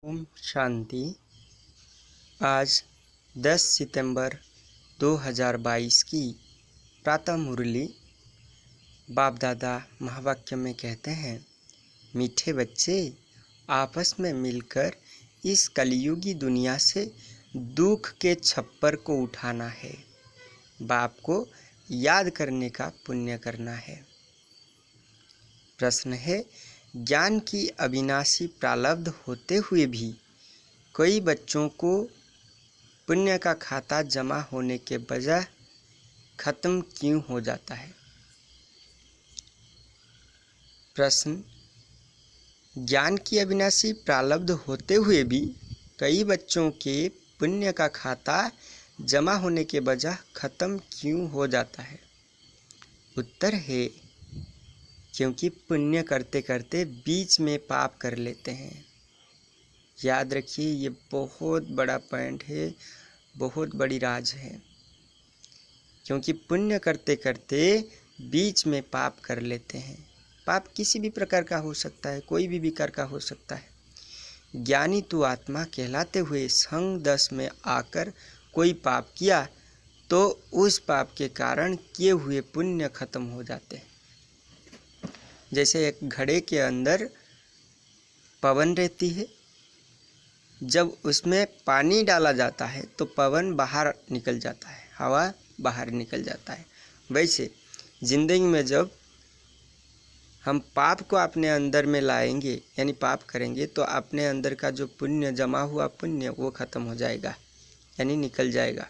ओम शांति। आज 10 सितंबर 2022 की प्रातः मुरली बाप दादा महावाक्य में कहते हैं, मीठे बच्चे, आपस में मिलकर इस कलियुगी दुनिया से दुख के छप्पर को उठाना है। बाप को याद करने का पुण्य करना है। प्रश्न है, ज्ञान की अविनाशी प्रारब्ध होते हुए भी कई बच्चों को पुण्य का खाता जमा होने के बजाय खत्म क्यों हो जाता है? प्रश्न, ज्ञान की अविनाशी प्रारब्ध होते हुए भी कई बच्चों के पुण्य का खाता जमा होने के बजाय खत्म क्यों हो जाता है? उत्तर है, क्योंकि पुण्य करते करते बीच में पाप कर लेते हैं। याद रखिए, ये बहुत बड़ा पॉइंट है, बहुत बड़ी राज है। क्योंकि पुण्य करते करते बीच में पाप कर लेते हैं। पाप किसी भी प्रकार का हो सकता है, कोई भी विकार का हो सकता है। ज्ञानी तो आत्मा कहलाते हुए संग 10 में आकर कोई पाप किया तो उस पाप के कारण किए हुए पुण्य खत्म हो जाते हैं। जैसे एक घड़े के अंदर पवन रहती है, जब उसमें पानी डाला जाता है तो पवन बाहर निकल जाता है, हवा बाहर निकल जाता है। वैसे जिंदगी में जब हम पाप को अपने अंदर में लाएंगे, यानी पाप करेंगे, तो अपने अंदर का जो पुण्य जमा हुआ पुण्य वो खत्म हो जाएगा, यानी निकल जाएगा।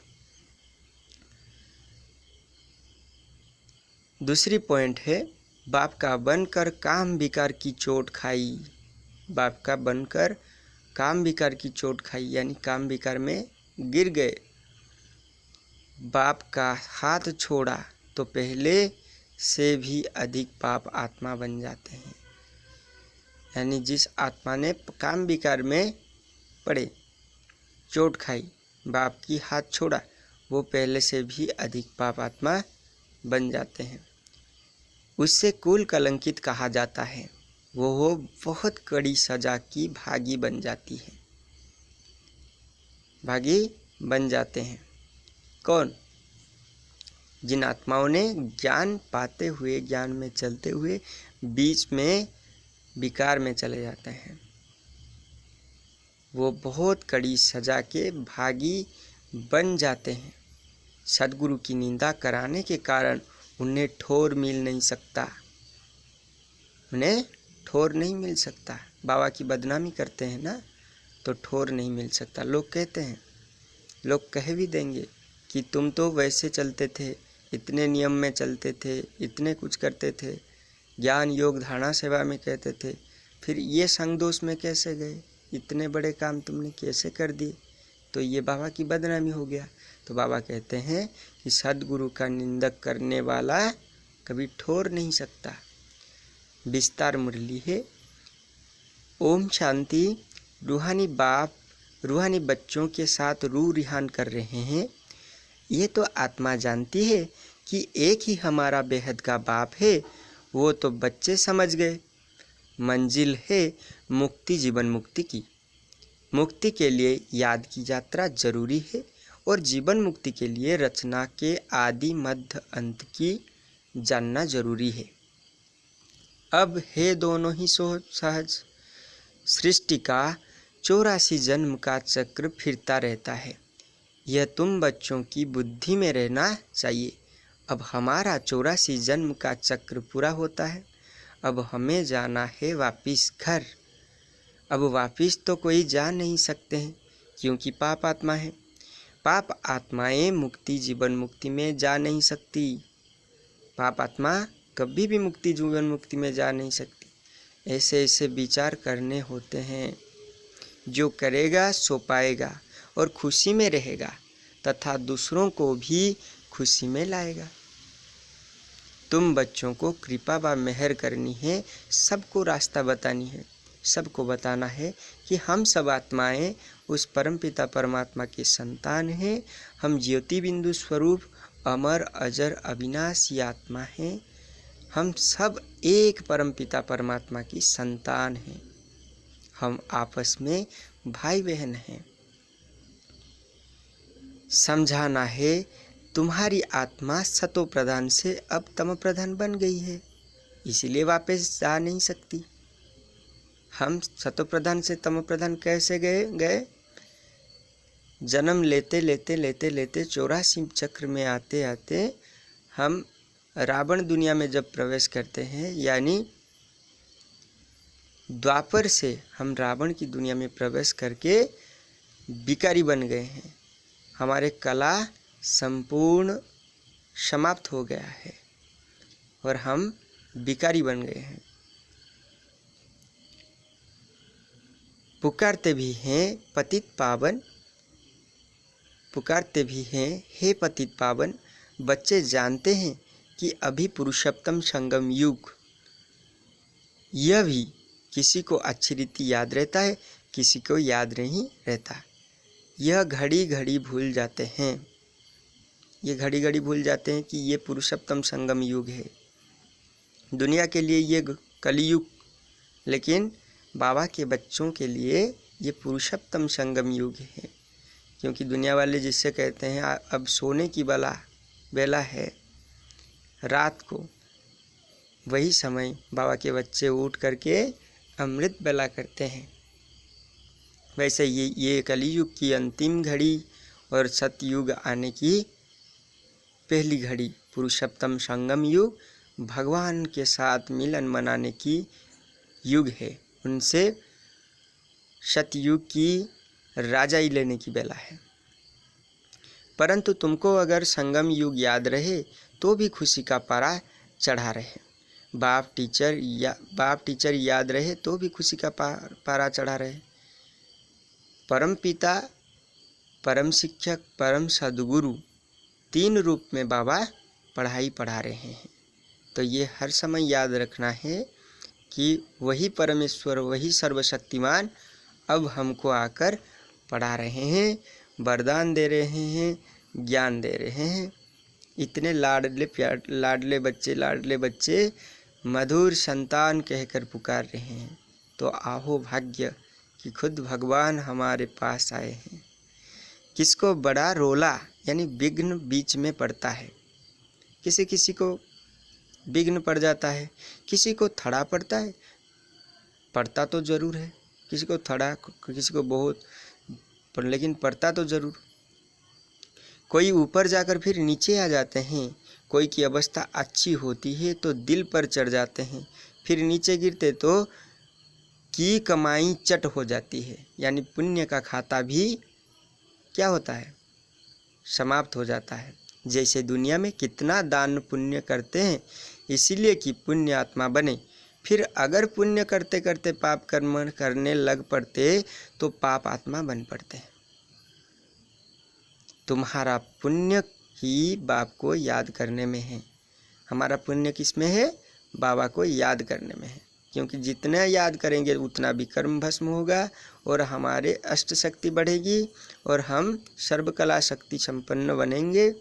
दूसरी पॉइंट है, बाप का बनकर काम विकार की चोट खाई। बाप का बनकर काम विकार की चोट खाई, यानी काम विकार में गिर गए। बाप का हाथ छोड़ा तो पहले से भी अधिक पाप आत्मा बन जाते हैं। यानी जिस आत्मा ने काम विकार में पड़े, चोट खाई, बाप की हाथ छोड़ा, वो पहले से भी अधिक पाप आत्मा बन जाते हैं। उससे कुल कलंकित कहा जाता है। वो बहुत कड़ी सजा की भागी बन जाती है, भागी बन जाते हैं। कौन? जिन आत्माओं ने ज्ञान पाते हुए, ज्ञान में चलते हुए बीच में विकार में चले जाते हैं, वो बहुत कड़ी सजा के भागी बन जाते हैं। सद्गुरु की निंदा कराने के कारण उन्हें ठोर मिल नहीं सकता, उन्हें ठोर नहीं मिल सकता। बाबा की बदनामी करते हैं ना, तो ठोर नहीं मिल सकता। लोग कहते हैं, लोग कह भी देंगे कि तुम तो वैसे चलते थे, इतने नियम में चलते थे, इतने कुछ करते थे, ज्ञान योग धारणा सेवा में कहते थे, फिर ये संग दोष में कैसे गए? इतने बड़े काम तुमने कैसे कर दिए? तो ये बाबा की बदनामी हो गया। तो बाबा कहते हैं कि सद्गुरु का निंदक करने वाला कभी ठोर नहीं सकता। विस्तार मुरली है। ओम शांति। रूहानी बाप रूहानी बच्चों के साथ रूह रिहान कर रहे हैं। ये तो आत्मा जानती है कि एक ही हमारा बेहद का बाप है। वो तो बच्चे समझ गए। मंजिल है मुक्ति, जीवन मुक्ति की। मुक्ति के लिए याद की यात्रा जरूरी है और जीवन मुक्ति के लिए रचना के आदि मध्य अंत की जानना जरूरी है। अब है दोनों ही सहज। सृष्टि का 84 जन्म का चक्र फिरता रहता है। यह तुम बच्चों की बुद्धि में रहना चाहिए। अब हमारा 84 जन्म का चक्र पूरा होता है। अब हमें जाना है वापिस घर। अब वापिस तो कोई जा नहीं सकते हैं, क्योंकि पाप आत्मा है। पाप आत्माएं मुक्ति जीवन मुक्ति में जा नहीं सकती। पाप आत्मा कभी भी मुक्ति जीवन मुक्ति में जा नहीं सकती। ऐसे ऐसे विचार करने होते हैं। जो करेगा सो पाएगा और खुशी में रहेगा तथा दूसरों को भी खुशी में लाएगा। तुम बच्चों को कृपा व मेहर करनी है, सबको रास्ता बतानी है, सबको बताना है कि हम सब आत्माएं उस परमपिता परमात्मा के संतान हैं। हम ज्योति बिंदु स्वरूप अमर अजर अविनाशी आत्मा हैं। हम सब एक परमपिता परमात्मा की संतान हैं। हम आपस में भाई बहन हैं। समझाना है तुम्हारी आत्मा सतो प्रधान से अब तम प्रधान बन गई है, इसीलिए वापस जा नहीं सकती। हम सतो प्रधान से तम प्रधान कैसे गए? जन्म लेते लेते लेते लेते 84 चक्र में आते आते हम रावण दुनिया में जब प्रवेश करते हैं, यानी द्वापर से हम रावण की दुनिया में प्रवेश करके भिखारी बन गए हैं। हमारे कला संपूर्ण समाप्त हो गया है और हम भिखारी बन गए हैं। पुकारते भी हैं पतित पावन, पुकारते भी हैं हे पतित पावन। बच्चे जानते हैं कि अभी पुरुषोत्तम संगम युग, यह भी किसी को अच्छी रीति याद रहता है, किसी को याद नहीं रहता। यह घड़ी घड़ी भूल जाते हैं, ये घड़ी घड़ी भूल जाते हैं कि ये पुरुषोत्तम संगम युग है। दुनिया के लिए ये कलियुग, लेकिन बाबा के बच्चों के लिए ये पुरुषोत्तम संगम युग है। क्योंकि दुनिया वाले जिससे कहते हैं अब सोने की बेला है रात को, वही समय बाबा के बच्चे उठ करके अमृत बेला करते हैं। वैसे ये कलियुग की अंतिम घड़ी और सतयुग आने की पहली घड़ी, पुरुषोत्तम संगम युग, भगवान के साथ मिलन मनाने की युग है। उनसे सतयुग की राजाई लेने की बेला है। परंतु तुमको अगर संगम युग याद रहे तो भी खुशी का पारा चढ़ा रहे। बाप टीचर याद रहे तो भी खुशी का पारा चढ़ा रहे। परम पिता, परम शिक्षक, परम सद्गुरु, 3 रूप में बाबा पढ़ाई पढ़ा रहे हैं। तो ये हर समय याद रखना है कि वही परमेश्वर, वही सर्वशक्तिमान अब हमको आकर पढ़ा रहे हैं, वरदान दे रहे हैं, ज्ञान दे रहे हैं। इतने लाडले बच्चे मधुर संतान कहकर पुकार रहे हैं। तो आहो भाग्य कि खुद भगवान हमारे पास आए हैं। किसको बड़ा रोला यानी विघ्न बीच में पड़ता है, किसी को विघ्न पड़ जाता है, किसी को थड़ा पड़ता है, पड़ता तो ज़रूर है, किसी को थड़ा, किसी को बहुत, लेकिन पड़ता तो ज़रूर। कोई ऊपर जाकर फिर नीचे आ जाते हैं, कोई की अवस्था अच्छी होती है तो दिल पर चढ़ जाते हैं, फिर नीचे गिरते तो की कमाई चट हो जाती है, यानी पुण्य का खाता भी क्या होता है, समाप्त हो जाता है। जैसे दुनिया में कितना दान पुण्य करते हैं इसीलिए कि पुण्य आत्मा बने, फिर अगर पुण्य करते करते पाप कर्म करने लग पड़ते तो पाप आत्मा बन पड़ते हैं। तुम्हारा पुण्य ही बाप को याद करने में है, हमारा पुण्य किस में है, बाबा को याद करने में है। क्योंकि जितना याद करेंगे उतना भी कर्म भस्म होगा और हमारे अष्ट शक्ति बढ़ेगी और हम सर्वकला शक्ति संपन्न बनेंगे।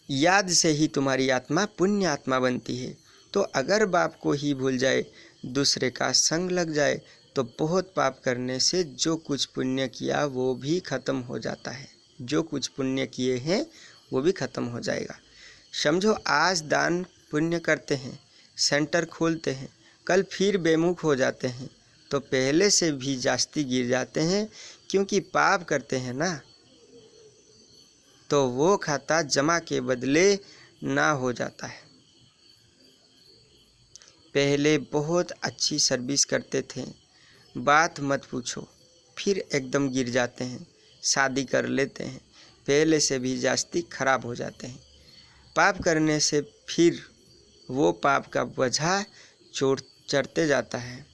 याद से ही तुम्हारी आत्मा पुण्य आत्मा बनती है। तो अगर बाप को ही भूल जाए, दूसरे का संग लग जाए तो बहुत पाप करने से जो कुछ पुण्य किया वो भी खत्म हो जाता है, जो कुछ पुण्य किए हैं वो भी खत्म हो जाएगा। समझो आज दान पुण्य करते हैं, सेंटर खोलते हैं, कल फिर बेमुख हो जाते हैं तो पहले से भी जास्ती गिर जाते हैं, क्योंकि पाप करते हैं ना, तो वो खाता जमा के बदले ना हो जाता है। पहले बहुत अच्छी सर्विस करते थे, बात मत पूछो, फिर एकदम गिर जाते हैं, शादी कर लेते हैं, पहले से भी जास्ती खराब हो जाते हैं। पाप करने से फिर वो पाप का बोझा चढ़ते जाता है।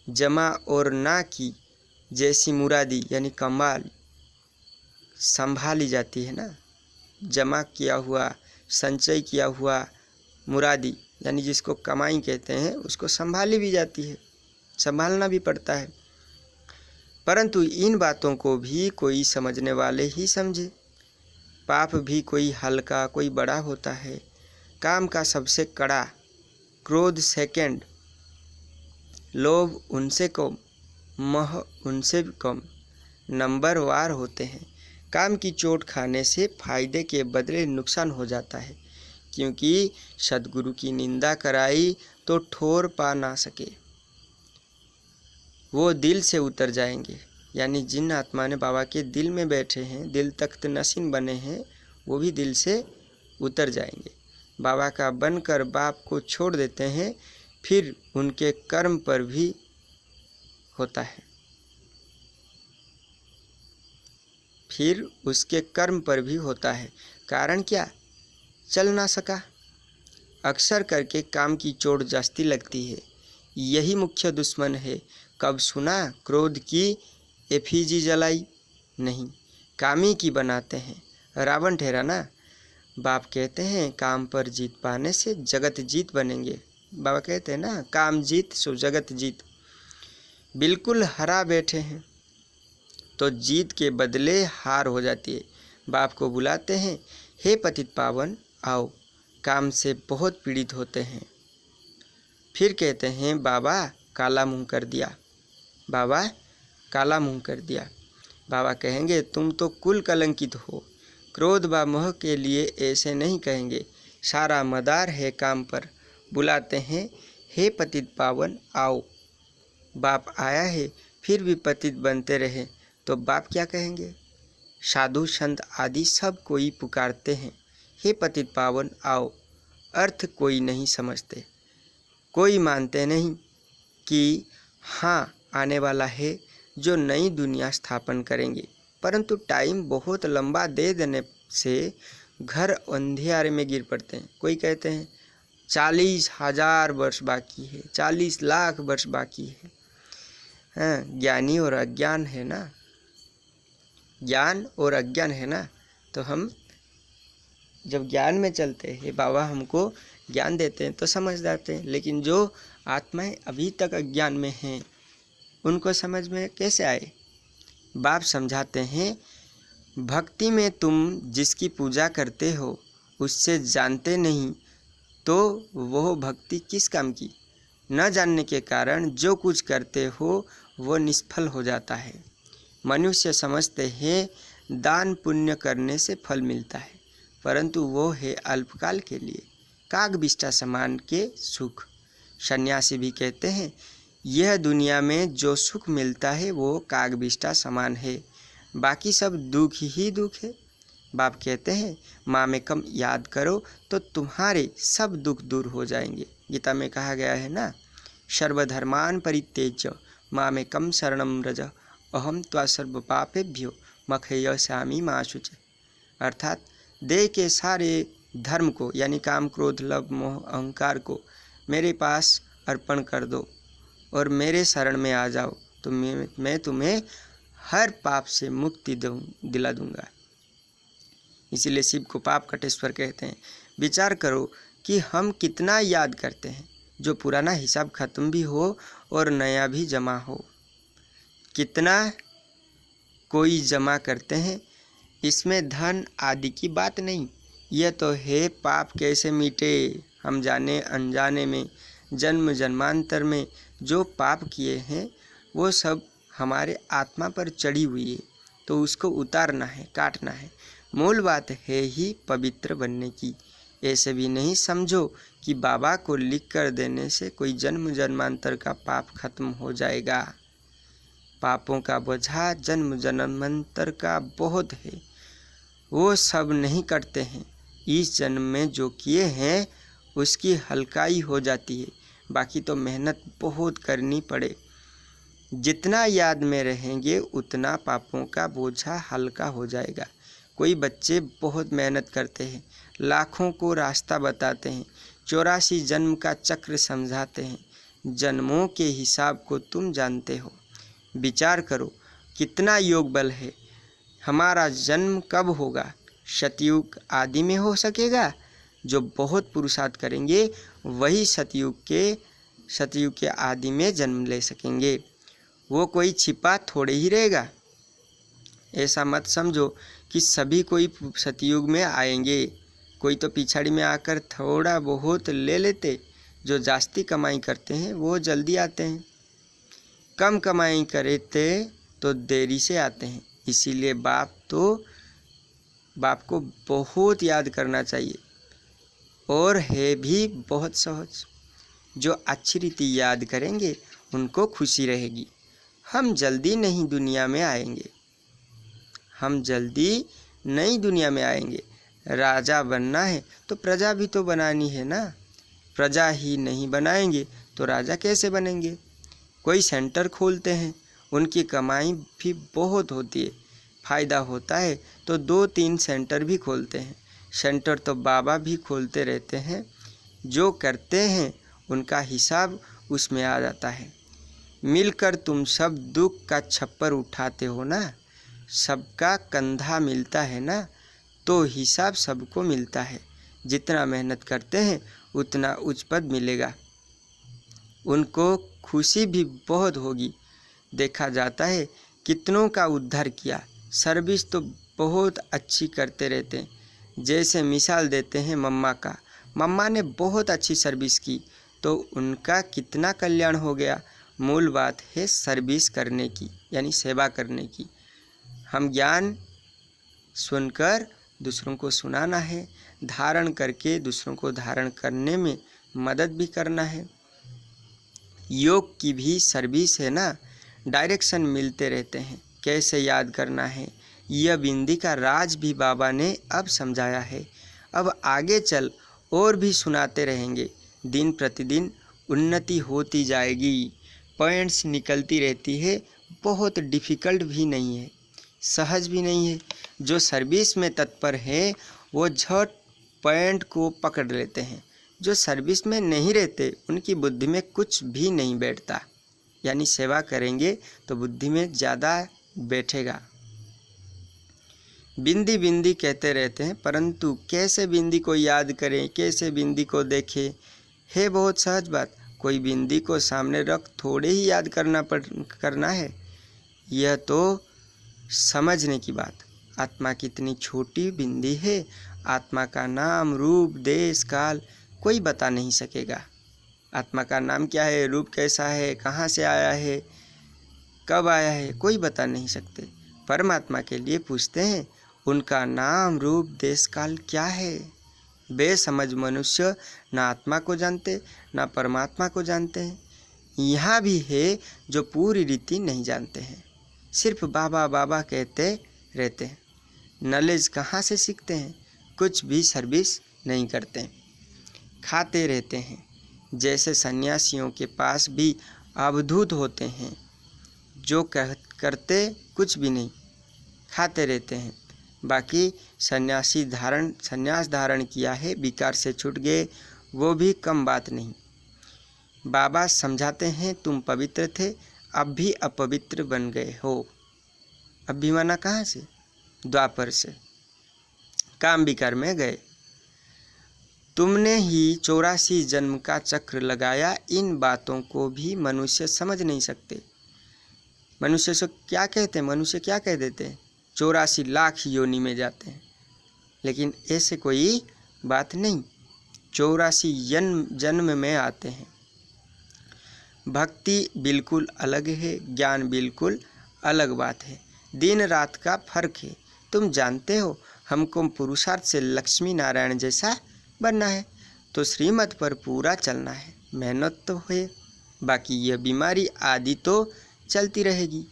जमा और ना की जैसी मुरादी यानी कमाल संभाली जाती है ना, जमा किया हुआ, संचय किया हुआ मुरादी यानी जिसको कमाई कहते हैं, उसको संभाली भी जाती है, संभालना भी पड़ता है। परंतु इन बातों को भी कोई समझने वाले ही समझे। पाप भी कोई हल्का कोई बड़ा होता है। काम का सबसे कड़ा क्रोध सेकंड, लोभ उनसे को मह उनसे भी कम नंबरवार होते हैं। काम की चोट खाने से फायदे के बदले नुकसान हो जाता है, क्योंकि सद्गुरु की निंदा कराई तो ठोर पा ना सके, वो दिल से उतर जाएंगे। यानी जिन आत्मा ने बाबा के दिल में बैठे हैं, दिल तख्त नशीन बने हैं, वो भी दिल से उतर जाएंगे। बाबा का बनकर बाप को छोड़ देते हैं, फिर उनके कर्म पर भी होता है, फिर उसके कर्म पर भी होता है। कारण क्या? चल ना सका। अक्सर करके काम की चोट जास्ती लगती है, यही मुख्य दुश्मन है। कब सुना क्रोध की एफिजी जलाई? नहीं, कामी की बनाते हैं। रावण ठहरा ना। बाप कहते हैं काम पर जीत पाने से जगत जीत बनेंगे। बाबा कहते हैं ना, काम जीत सो जगत जीत। बिल्कुल हरा बैठे हैं तो जीत के बदले हार हो जाती है। बाप को बुलाते हैं, हे पतित पावन आओ, काम से बहुत पीड़ित होते हैं। फिर कहते हैं बाबा काला मुंह कर दिया, बाबा काला मुंह कर दिया। बाबा कहेंगे तुम तो कुल कलंकित हो। क्रोध व मोह के लिए ऐसे नहीं कहेंगे, सारा मदार है काम पर। बुलाते हैं, हे पतित पावन आओ। बाप आया है फिर भी पतित बनते रहे तो बाप क्या कहेंगे? साधु संत आदि सब कोई पुकारते हैं, हे पतित पावन आओ। अर्थ कोई नहीं समझते, कोई मानते नहीं कि हाँ आने वाला है जो नई दुनिया स्थापन करेंगे, परंतु टाइम बहुत लंबा दे देने से घर अंधेरे में गिर पड़ते हैं। कोई कहते हैं 40,000 वर्ष बाकी है, 40 लाख वर्ष बाकी है। हाँ, ज्ञानी और अज्ञान है ना, ज्ञान और अज्ञान है ना। तो हम जब ज्ञान में चलते हैं, बाबा हमको ज्ञान देते हैं तो समझ जाते हैं, लेकिन जो आत्माएं अभी तक अज्ञान में हैं उनको समझ में कैसे आए? बाप समझाते हैं, भक्ति में तुम जिसकी पूजा करते हो उससे जानते नहीं तो वह भक्ति किस काम की? न जानने के कारण जो कुछ करते हो वो निष्फल हो जाता है। मनुष्य समझते हैं दान पुण्य करने से फल मिलता है, परंतु वो है अल्पकाल के लिए, काग बिष्टा समान के सुख। सन्यासी भी कहते हैं यह दुनिया में जो सुख मिलता है वो काग बिष्टा समान है, बाकी सब दुख ही दुख है। बाप कहते हैं मामेकम याद करो तो तुम्हारे सब दुख दूर हो जाएंगे। गीता में कहा गया है ना, सर्वधर्मान परित्यज्य मामेकम शरणम व्रज अहम त्वा सर्व पापेभ्यो मखयसामि मा शुचे। अर्थात देह के सारे धर्म को, यानी काम क्रोध लोभ मोह अहंकार को मेरे पास अर्पण कर दो और मेरे शरण में आ जाओ तो मैं तुम्हें हर पाप से मुक्ति दिला दूंगा। इसीलिए शिव को पाप कटेश्वर कहते हैं। विचार करो कि हम कितना याद करते हैं, जो पुराना हिसाब खत्म भी हो और नया भी जमा हो। कितना कोई जमा करते हैं, इसमें धन आदि की बात नहीं, यह तो है पाप कैसे मिटे। हम जाने अनजाने में जन्म जन्मांतर में जो पाप किए हैं वो सब हमारे आत्मा पर चढ़ी हुई है, तो उसको उतारना है, काटना है। मूल बात है ही पवित्र बनने की। ऐसे भी नहीं समझो कि बाबा को लिख कर देने से कोई जन्म जन्मांतर का पाप खत्म हो जाएगा। पापों का बोझा जन्म जन्मांतर का बहुत है, वो सब नहीं कटते हैं। इस जन्म में जो किए हैं उसकी हल्काई हो जाती है, बाकी तो मेहनत बहुत करनी पड़े। जितना याद में रहेंगे उतना पापों का बोझा हल्का हो जाएगा। कोई बच्चे बहुत मेहनत करते हैं, लाखों को रास्ता बताते हैं, 84 जन्म का चक्र समझाते हैं, जन्मों के हिसाब को तुम जानते हो। विचार करो कितना योग बल है। हमारा जन्म कब होगा? सतयुग आदि में हो सकेगा। जो बहुत पुरुषार्थ करेंगे वही सतयुग के आदि में जन्म ले सकेंगे। वो कोई छिपा थोड़े ही रहेगा। ऐसा मत समझो कि सभी कोई सतयुग में आएंगे। कोई तो पिछाड़ी में आकर थोड़ा बहुत ले लेते, जो जास्ती कमाई करते हैं वो जल्दी आते हैं। कम कमाई करते तो देरी से आते हैं। इसीलिए बाप को बहुत याद करना चाहिए, और है भी बहुत सहज। जो अच्छी रीति याद करेंगे उनको खुशी रहेगी। हम जल्दी नहीं दुनिया में आएंगे, हम जल्दी नई दुनिया में आएंगे। राजा बनना है तो प्रजा भी तो बनानी है ना। प्रजा ही नहीं बनाएंगे तो राजा कैसे बनेंगे। कोई सेंटर खोलते हैं, उनकी कमाई भी बहुत होती है। फ़ायदा होता है तो 2-3 सेंटर भी खोलते हैं। सेंटर तो बाबा भी खोलते रहते हैं। जो करते हैं उनका हिसाब उसमें आ जाता है। मिलकर तुम सब दुख का छप्पर उठाते हो ना, सबका कंधा मिलता है ना, तो हिसाब सबको मिलता है। जितना मेहनत करते हैं उतना उच्च पद मिलेगा। उनको खुशी भी बहुत होगी। देखा जाता है कितनों का उद्धार किया। सर्विस तो बहुत अच्छी करते रहते हैं। जैसे मिसाल देते हैं मम्मा का, मम्मा ने बहुत अच्छी सर्विस की तो उनका कितना कल्याण हो गया। मूल बात है सर्विस करने की, यानी सेवा करने की। हम ज्ञान सुनकर दूसरों को सुनाना है, धारण करके दूसरों को धारण करने में मदद भी करना है। योग की भी सर्विस है ना, डायरेक्शन मिलते रहते हैं, कैसे याद करना है। यह बिंदी का राज भी बाबा ने अब समझाया है। अब आगे चल और भी सुनाते रहेंगे। दिन प्रतिदिन उन्नति होती जाएगी, पॉइंट्स निकलती रहती है। बहुत डिफ़िकल्ट भी नहीं है, सहज भी नहीं है। जो सर्विस में तत्पर है वो झट पॉइंट को पकड़ लेते हैं। जो सर्विस में नहीं रहते उनकी बुद्धि में कुछ भी नहीं बैठता। यानी सेवा करेंगे तो बुद्धि में ज़्यादा बैठेगा। बिंदी बिंदी कहते रहते हैं, परंतु कैसे बिंदी को याद करें, कैसे बिंदी को देखें, है बहुत सहज बात। कोई बिंदी को सामने रख थोड़े ही याद करना है। यह तो समझने की बात। आत्मा कितनी छोटी बिंदी है, आत्मा का नाम, रूप, देश, काल कोई बता नहीं सकेगा। आत्मा का नाम क्या है, रूप कैसा है, कहाँ से आया है, कब आया है, कोई बता नहीं सकते। परमात्मा के लिए पूछते हैं, उनका नाम, रूप, देश, काल क्या है। बेसमझ मनुष्य ना आत्मा को जानते ना परमात्मा को जानते हैं। यहाँ भी है जो पूरी रीति नहीं जानते हैं, सिर्फ बाबा बाबा कहते रहते हैं। नॉलेज कहाँ से सीखते हैं, कुछ भी सर्विस नहीं करते, खाते रहते हैं। जैसे सन्यासियों के पास भी अवधूत होते हैं, जो करते कुछ भी नहीं, खाते रहते हैं। बाकी संन्यास धारण किया है, विकार से छूट गए, वो भी कम बात नहीं। बाबा समझाते हैं, तुम पवित्र थे, अब भी अपवित्र बन गए हो। अब भी माना कहाँ से, द्वापर से, काम विकार में गए। तुमने ही 84 जन्म का चक्र लगाया। इन बातों को भी मनुष्य समझ नहीं सकते। मनुष्य से क्या कहते हैं, मनुष्य क्या कह देते हैं, 84 लाख योनि में जाते हैं। लेकिन ऐसे कोई बात नहीं, 84 जन्म में आते हैं। भक्ति बिल्कुल अलग है, ज्ञान बिल्कुल अलग बात है। दिन रात का फर्क है। तुम जानते हो हमको पुरुषार्थ से लक्ष्मी नारायण जैसा बनना है तो श्रीमत पर पूरा चलना है। मेहनत तो है, बाकी यह बीमारी आदि तो चलती रहेगी।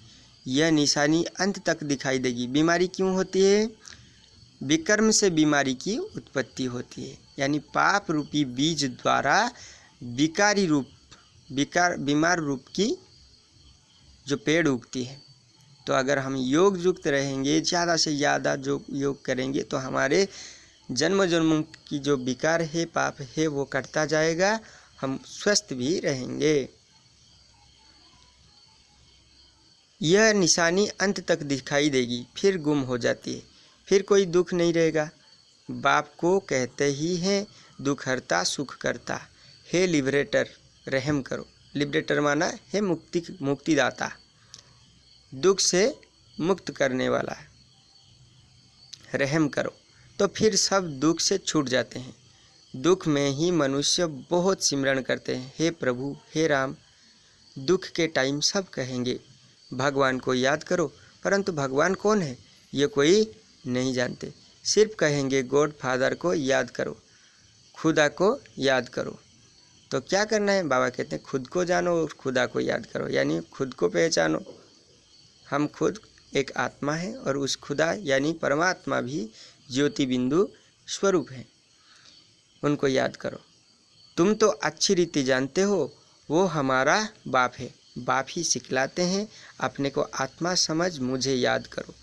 यह निशानी अंत तक दिखाई देगी। बीमारी क्यों होती है, विकर्म से बीमारी की उत्पत्ति होती है। यानी पाप रूपी बीज द्वारा बीमार रूप की जो पेड़ उगती है। तो अगर हम योग युक्त रहेंगे, ज़्यादा से ज़्यादा जो योग करेंगे तो हमारे जन्म जन्मों की जो विकार है, पाप है, वो कटता जाएगा, हम स्वस्थ भी रहेंगे। यह निशानी अंत तक दिखाई देगी, फिर गुम हो जाती है, फिर कोई दुख नहीं रहेगा। बाप को कहते ही हैं, दुख हरता सुख करता, हे लिबरेटर रहम करो। लिबरेटर माना है मुक्तिदाता, दुख से मुक्त करने वाला है, रहम करो। तो फिर सब दुख से छूट जाते हैं। दुख में ही मनुष्य बहुत सिमरन करते हैं, हे प्रभु, हे राम। दुख के टाइम सब कहेंगे भगवान को याद करो, परंतु भगवान कौन है ये कोई नहीं जानते। सिर्फ कहेंगे गॉड फादर को याद करो, खुदा को याद करो। तो क्या करना है, बाबा कहते हैं खुद को जानो और खुदा को याद करो, यानी खुद को पहचानो। हम खुद एक आत्मा है और उस खुदा यानी परमात्मा भी ज्योति बिंदु स्वरूप है, उनको याद करो। तुम तो अच्छी रीति जानते हो वो हमारा बाप है, बाप ही सिखलाते हैं अपने को आत्मा समझ मुझे याद करो।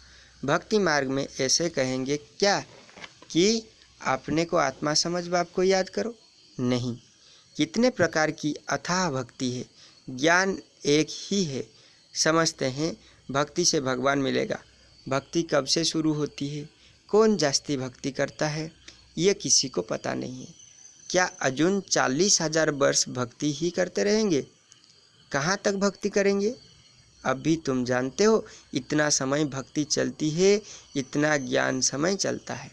भक्ति मार्ग में ऐसे कहेंगे क्या कि अपने को आत्मा समझ बाप को याद करो? नहीं, कितने प्रकार की अथाह भक्ति है, ज्ञान एक ही है। समझते हैं भक्ति से भगवान मिलेगा। भक्ति कब से शुरू होती है, कौन जास्ती भक्ति करता है, ये किसी को पता नहीं है। क्या अजून 40,000 वर्ष भक्ति ही करते रहेंगे? कहाँ तक भक्ति करेंगे? अभी तुम जानते हो इतना समय भक्ति चलती है, इतना ज्ञान समय चलता है।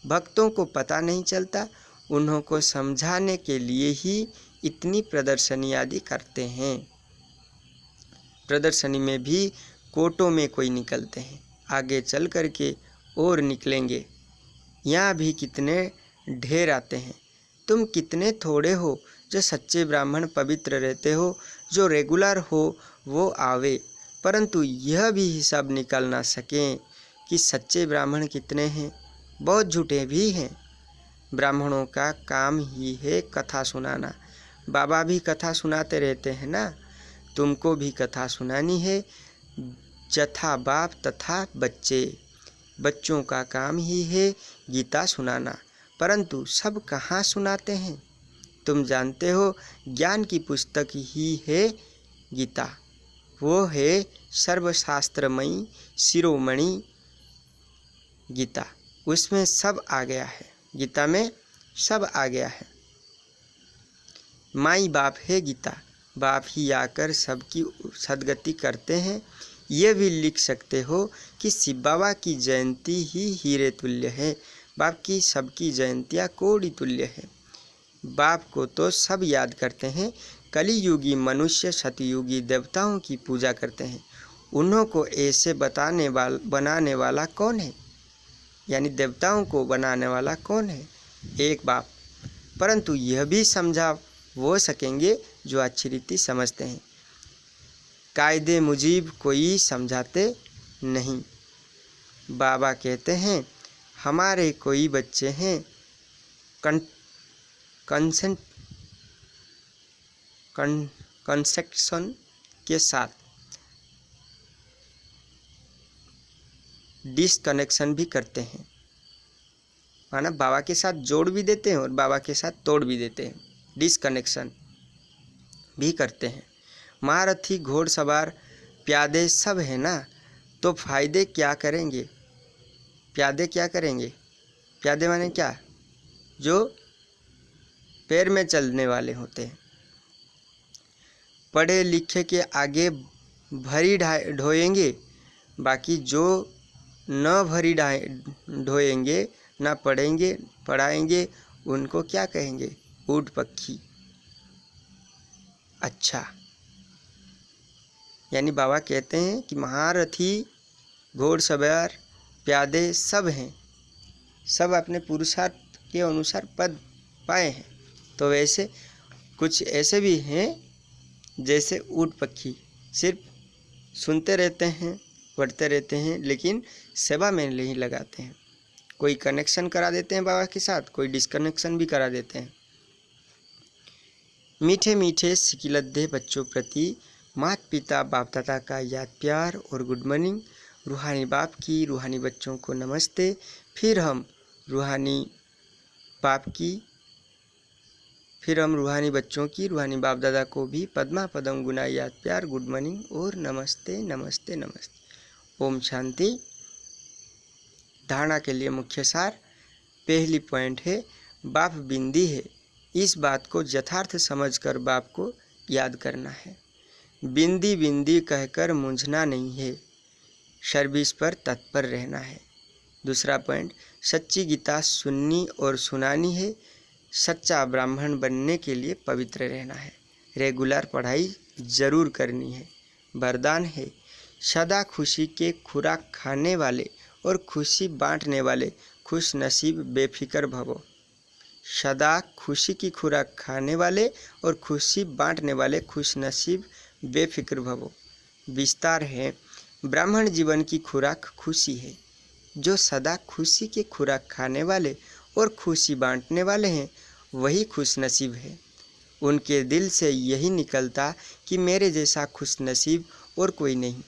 भक्तों को पता नहीं चलता, उन्हों को समझाने के लिए ही इतनी प्रदर्शनी आदि करते हैं। प्रदर्शनी में भी कोटों में कोई निकलते हैं, आगे चल कर के और निकलेंगे। यहाँ भी कितने ढेर आते हैं। तुम कितने थोड़े हो जो सच्चे ब्राह्मण पवित्र रहते हो, जो रेगुलर हो वो आवे, परंतु यह भी हिसाब निकाल ना सकें कि सच्चे ब्राह्मण कितने हैं। बहुत झूठे भी हैं। ब्राह्मणों का काम ही है कथा सुनाना। बाबा भी कथा सुनाते रहते हैं ना, तुमको भी कथा सुनानी है। जथा बाप तथा बच्चे, बच्चों का काम ही है गीता सुनाना, परंतु सब कहाँ सुनाते हैं? तुम जानते हो ज्ञान की पुस्तक ही है गीता, वो है सर्वशास्त्रमयी शिरोमणि गीता। उसमें सब आ गया है, गीता में सब आ गया है। माई बाप है गीता, बाप ही आकर सबकी सदगति करते हैं। ये भी लिख सकते हो कि शिव बाबा की जयंती ही हीरे तुल्य है, बाप की सबकी जयंतियाँ कोड़ी तुल्य है। बाप को तो सब याद करते हैं। कलियुगी मनुष्य सतयुगी देवताओं की पूजा करते हैं। उन्हों को ऐसे बनाने वाला कौन है, यानी देवताओं को बनाने वाला कौन है? एक बाप। परंतु यह भी समझा वो सकेंगे जो अच्छी रीति समझते हैं। कायदे मुजीब कोई समझाते नहीं। बाबा कहते हैं हमारे कोई बच्चे हैं कंसेप्शन के साथ डिसकनेक्शन भी करते हैं, माना बाबा के साथ जोड़ भी देते हैं और बाबा के साथ तोड़ भी देते हैं, डिसकनेक्शन भी करते हैं। महारथी घोड़सवार प्यादे सब है ना, तो फायदे क्या करेंगे? प्यादे क्या करेंगे? प्यादे माने क्या? जो पैर में चलने वाले होते हैं। पढ़े लिखे के आगे भरी ढोएंगे, बाकी जो न भरी ढोएंगे, न पढ़ेंगे पढ़ाएंगे, उनको क्या कहेंगे? ऊँट पक्षी। अच्छा, यानी बाबा कहते हैं कि महारथी घोड़सवार प्यादे सब हैं, सब अपने पुरुषार्थ के अनुसार पद पाए हैं। तो वैसे कुछ ऐसे भी हैं जैसे ऊँट पक्षी, सिर्फ सुनते रहते हैं, पढ़ते रहते हैं, लेकिन सेवा में नहीं लगाते हैं। कोई कनेक्शन करा देते हैं बाबा के साथ, कोई डिस्कनेक्शन भी करा देते हैं। मीठे मीठे सिकिलद्दे बच्चों प्रति माता पिता बाप दादा का याद प्यार और गुड मॉर्निंग। रूहानी बाप की रूहानी बच्चों को नमस्ते। फिर हम रूहानी बच्चों की रूहानी बाप दादा को भी पद्मा पदम गुना याद प्यार गुड मॉर्निंग और नमस्ते नमस्ते नमस्ते। ओम शांति। धारणा के लिए मुख्य सार। पहली पॉइंट है बाप बिंदी है। इस बात को यथार्थ समझकर बाप को याद करना है। बिंदी बिंदी कहकर मूंझना नहीं है, सर्विस पर तत्पर रहना है। दूसरा पॉइंट, सच्ची गीता सुननी और सुनानी है। सच्चा ब्राह्मण बनने के लिए पवित्र रहना है। रेगुलर पढ़ाई जरूर करनी है। वरदान है, सदा खुशी के खुराक खाने वाले और खुशी बांटने वाले खुश नसीब बेफिक्र भवो। सदा खुशी की खुराक खाने वाले और खुशी बांटने वाले खुश नसीब बेफिक्र भवो। विस्तार है, ब्राह्मण जीवन की खुराक खुशी है। जो सदा खुशी की खुराक खाने वाले और खुशी बांटने वाले हैं वही खुश नसीब है। उनके दिल से यही निकलता कि मेरे जैसा खुश नसीब और कोई नहीं।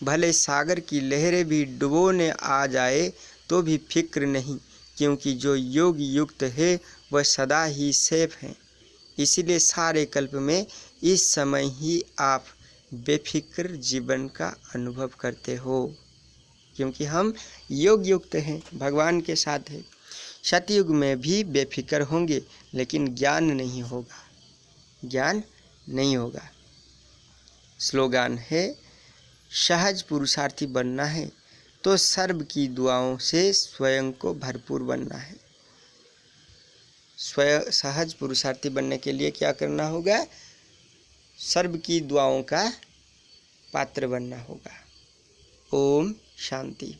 भले सागर की लहरें भी डुबोने आ जाए तो भी फिक्र नहीं, क्योंकि जो योग युक्त है वह सदा ही सेफ है। इसीलिए सारे कल्प में इस समय ही आप बेफिक्र जीवन का अनुभव करते हो, क्योंकि हम योग युक्त हैं, भगवान के साथ हैं। सतयुग में भी बेफिक्र होंगे, लेकिन ज्ञान नहीं होगा, ज्ञान नहीं होगा। स्लोगान है, सहज पुरुषार्थी बनना है तो सर्व की दुआओं से स्वयं को भरपूर बनना है। स्वयं सहज पुरुषार्थी बनने के लिए क्या करना होगा? सर्व की दुआओं का पात्र बनना होगा। ओम शांति।